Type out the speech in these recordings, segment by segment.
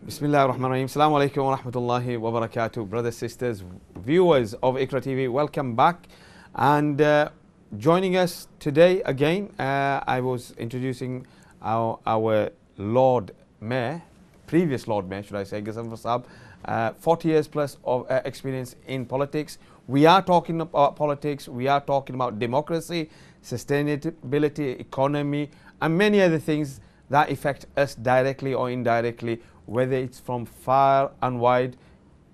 Bismillah ar-Rahman ar-Rahim. Assalamu alaikum wa rahmatullahi wa barakatuh. Brothers, sisters, viewers of IQRA TV, welcome back. And joining us today again, I was introducing our Lord Mayor, previous Lord Mayor, should I say, Ghazanfar Sahab, 40 years plus of experience in politics. We are talking about politics, we are talking about democracy, sustainability, economy, and many other things that affect us directly or indirectly, whether it's from far and wide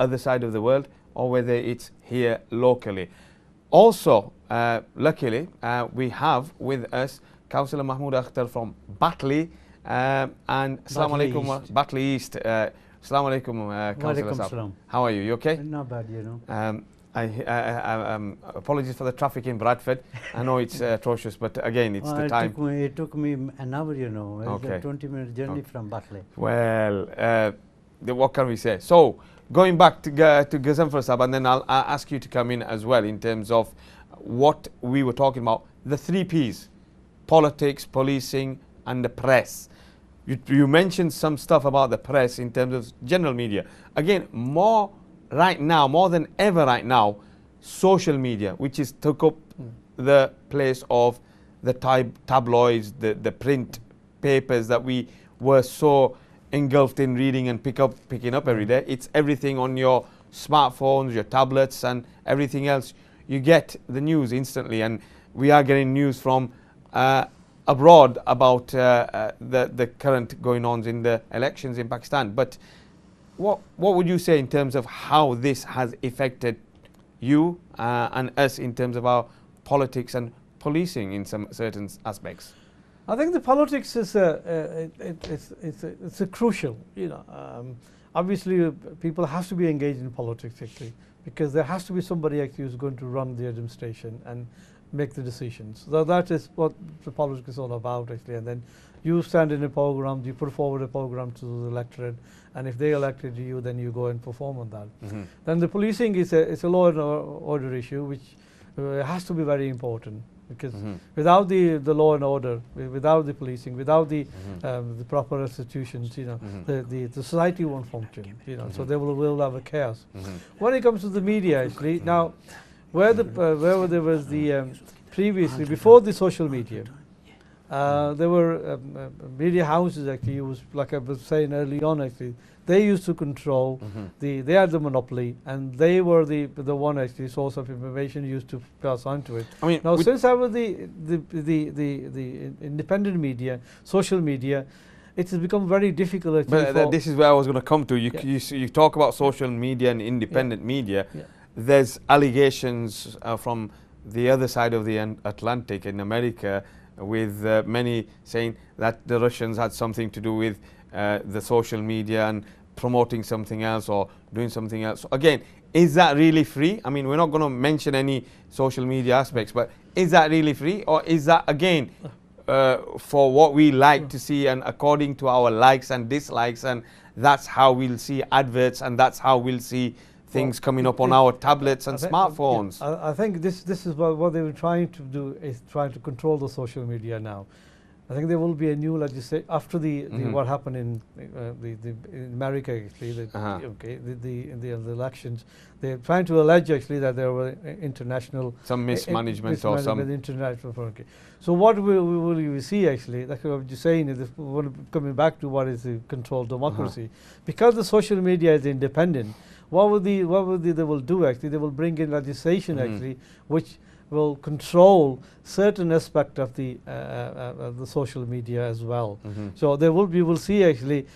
other side of the world or whether it's here locally. Also, luckily, we have with us Councillor Mahmood Akhtar from Batley and Assalamu alaikum, Batley East. Assalamu alaikum, Councillor Sahab. How are you? You okay? Not bad, you know. Apologies for the traffic in Bradford. I know it's atrocious, but again, it's the time. It took me an hour, you know. It's Okay. a 20-minute journey from Batley. Well, what can we say? So, going back to Ghazanfar Sahab, and then I'll ask you to come in as well in terms of what we were talking about, the 3 Ps, politics, policing, and the press. You mentioned some stuff about the press in terms of general media. Again, more right now, more than ever right now, social media, which is took up the place of the tabloids, the print papers that we were so engulfed in reading and picking up every day. It's everything on your smartphones, your tablets, and everything else. You get the news instantly, and we are getting news from abroad about the current going-ons in the elections in Pakistan. But what would you say in terms of how this has affected you and us in terms of our politics and policing in some certain aspects? I think the politics is it's a crucial, you know. Obviously, people have to be engaged in politics actually, because there has to be somebody actually who's going to run the administration and make the decisions. So that is what the politics is all about actually. And then you stand in a program, you put forward a program to the electorate, and if they elected you, then you go and perform on that. Then the policing is a law and order issue, which has to be very important, because without the law and order, without the policing, without the proper institutions, you know, the society won't function, you know. So they will have a chaos. When it comes to the media, actually, now where there was the previously, before the social media, there were media houses actually used, like I was saying early on actually, they used to control, they had the monopoly, and they were the one actually source of information used to pass on to it. I mean, now since I was the independent media, social media, it has become very difficult actually. But this is where I was going to come to. You talk about social media and independent media. There's allegations from the other side of the Atlantic in America, with many saying that the Russians had something to do with the social media and promoting something else or doing something else. So again, is that really free? I mean, we're not going to mention any social media aspects, but is that really free, or is that again for what we like to see and according to our likes and dislikes, and that's how we'll see adverts, and that's how we'll see things coming up on our tablets and smartphones? I think this is what they were trying to do, is trying to control the social media now. I think there will be a new legislation after the what happened in America actually. In the elections, they're trying to allege actually that there were international mismanagement or some international. Okay. So what will you see actually? Like what you're saying is, coming back to what is the controlled democracy, because the social media is independent. What they will do actually? They will bring in legislation actually, which will control certain aspect of the social media as well. So we will see actually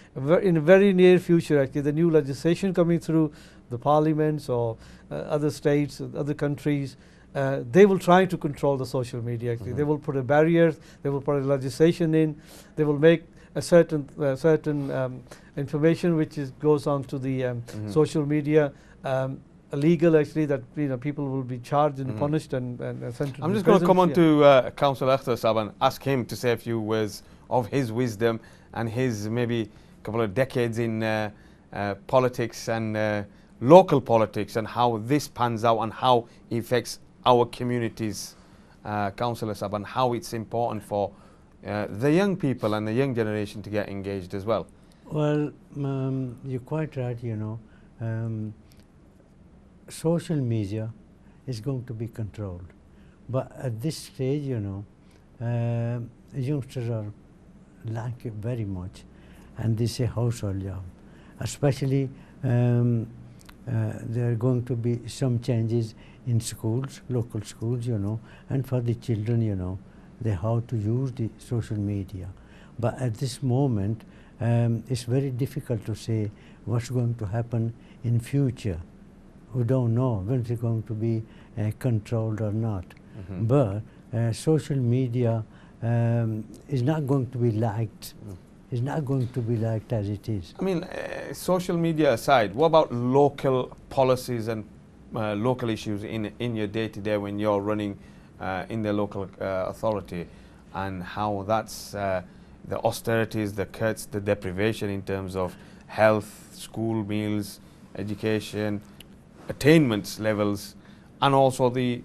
in a very near future actually the new legislation coming through the parliaments or other states, other countries. They will try to control the social media actually. They will put a barrier, they will put a legislation in, they will make a certain information which goes on to the social media illegal actually, that people will be charged and punished and sent to I'm just going to come on to Councillor Akhtar Sahab and ask him to say a few words of his wisdom and his maybe couple of decades in politics and local politics, and how this pans out and how it affects our communities, Councillor Sahab, and how it's important for the young people and the young generation to get engaged as well. Well, you're quite right, social media is going to be controlled. But at this stage, youngsters are like it very much, and this is a household job. Especially, there are going to be some changes in schools, local schools, and for the children, they how to use the social media. But at this moment, it's very difficult to say what's going to happen in future. We don't know when it's going to be controlled or not. Mm-hmm. But social media is not going to be liked. It's not going to be liked as it is. I mean, social media aside, what about local policies and local issues in your day-to-day when you're running in the local authority, and how that's the austerities, the cuts, the deprivation in terms of health, school meals, education, attainments levels, and also the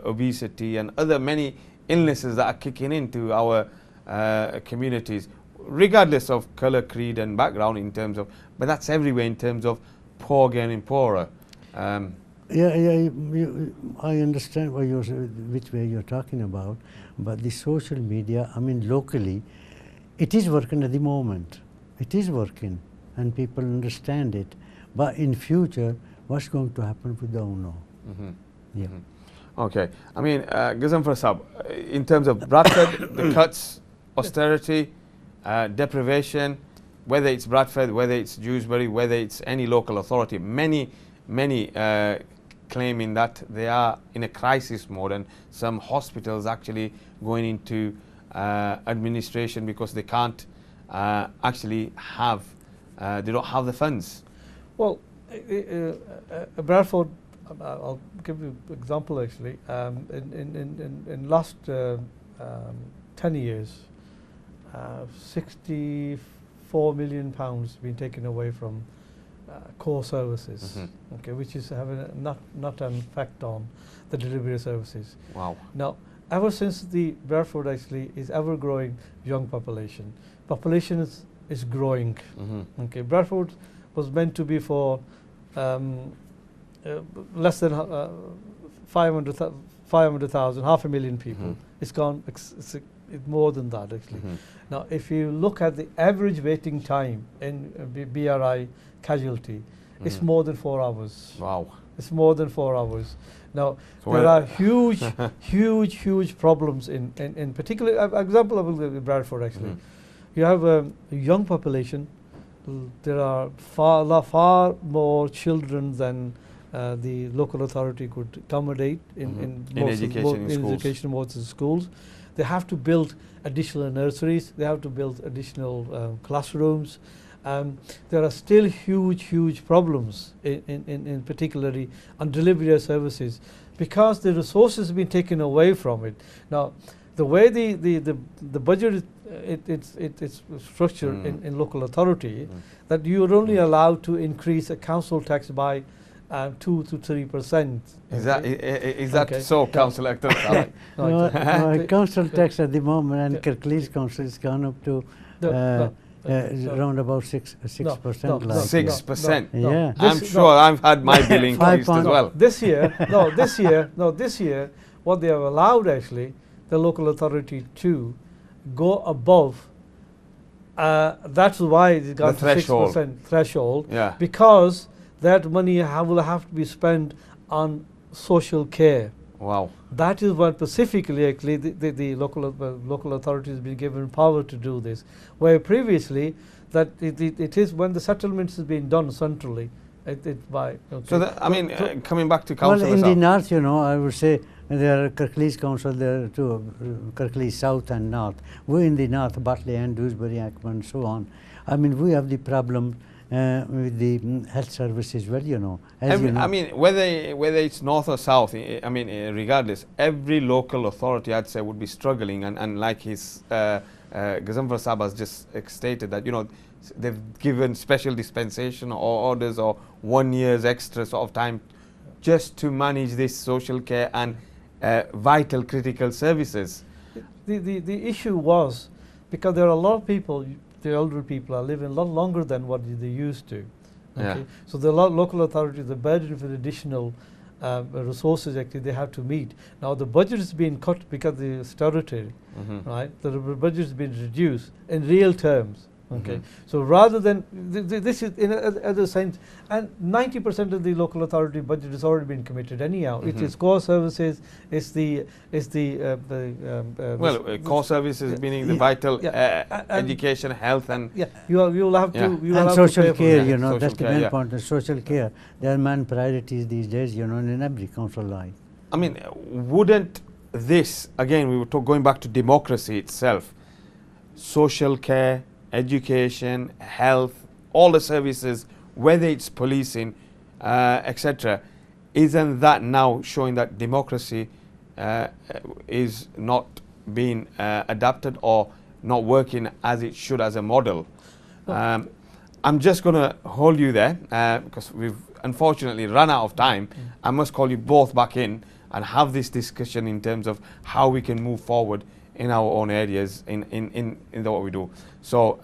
obesity and other many illnesses that are kicking into our communities, regardless of color, creed and background in terms of, but that's everywhere in terms of poor getting poorer. I understand what which way you're talking about, but the social media, I mean, locally, it is working at the moment. It is working, and people understand it. But in future, what's going to happen, we don't know. Mm-hmm. Yeah. Mm-hmm. Okay. I mean, Gazanfar Sahab, in terms of Bradford, the cuts, austerity, deprivation, whether it's Bradford, whether it's Dewsbury, whether it's any local authority, many claiming that they are in a crisis mode, and some hospitals actually going into administration because they can't actually have, they don't have the funds. Well, Bradford, I'll give you an example actually. In last 10 years, £64 million been taken away from core services, Mm-hmm. okay, which is having not an effect on the delivery services. Wow. Now, ever since the Bradford actually is ever growing young population is growing. Mm-hmm. Okay, Bradford was meant to be for less than 500,000, 500,000 people. Mm-hmm. It's gone it's more than that actually. Mm-hmm. Now, if you look at the average waiting time in BRI casualty, it's more than 4 hours. Wow. It's more than 4 hours. Now, So there are huge, huge problems in particular. Example of Bradford actually. Mm-hmm. You have a young population. There are far more children than the local authority could accommodate in most of the schools. They have to build additional nurseries. They have to build additional classrooms. There are still huge problems in particularly on delivery of services because the resources have been taken away from it. Now, the way the budget it's structured in local authority, that you are only allowed to increase a council tax by 2 to 3%. Is that okay. so, Councillor Akhtar? Council tax at the moment, and Kirklees Council has gone up to around about 6%. 6%. Yeah. I'm sure I've had my bill increased as well. This year, this year, what they have allowed actually the local authority to go above. That's why it got the 6% threshold. Yeah. Because that money will have to be spent on social care. Wow. That is what specifically actually the local authorities have been given power to do this. Where previously that it is when the settlements has been done centrally. So I mean, coming back to council. Well, in the north, I would say there are Kirklees Council, there are two, Kirklees South and North. We in the north, Batley and Dewsbury, Ackman, and so on. I mean, we have the problem with the health services, well, as you know. I mean, whether it's north or south, I mean, regardless, every local authority, I'd say, would be struggling. And like his Gazanfar Sahab has just stated that, they've given special dispensation or orders or 1 year's extra sort of time just to manage this social care and vital critical services. The issue was because there are a lot of people. the elderly people are living a lot longer than what they used to. Okay? Yeah. So the local authorities, the burden for additional resources actually they have to meet. Now the budget is being cut because the austerity, right? The budget has been reduced in real terms. Okay, so rather than this is in other sense, and 90% of the local authority budget has already been committed anyhow. It is core services, it's the core services meaning the vital education, health, and you will have to you will and have social to pay care. for that. You know, Social that's the care, main point. The social care, they are man priorities these days. You know, in every council life. I mean, wouldn't this again? We were going back to democracy itself. Social care, education, health, all the services, whether it's policing, etc., isn't that now showing that democracy is not being adapted or not working as it should as a model? I'm just going to hold you there because we've unfortunately run out of time. I must call you both back in and have this discussion in terms of how we can move forward in our own areas in what we do. So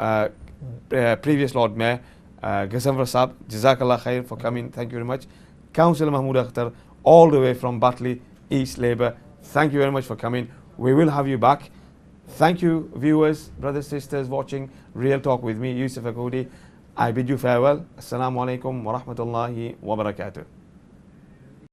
previous Lord Mayor Ghazanfar Saab, Jazakallah Khair for coming, thank you very much. Councillor Mahmood Akhtar, all the way from Batley East Labour, thank you very much for coming. We will have you back. Thank you viewers, brothers, sisters watching Real Talk with me, Yusuf Akoudi. I bid you farewell. Assalamu alaikum wa rahmatullahi wa barakatuh.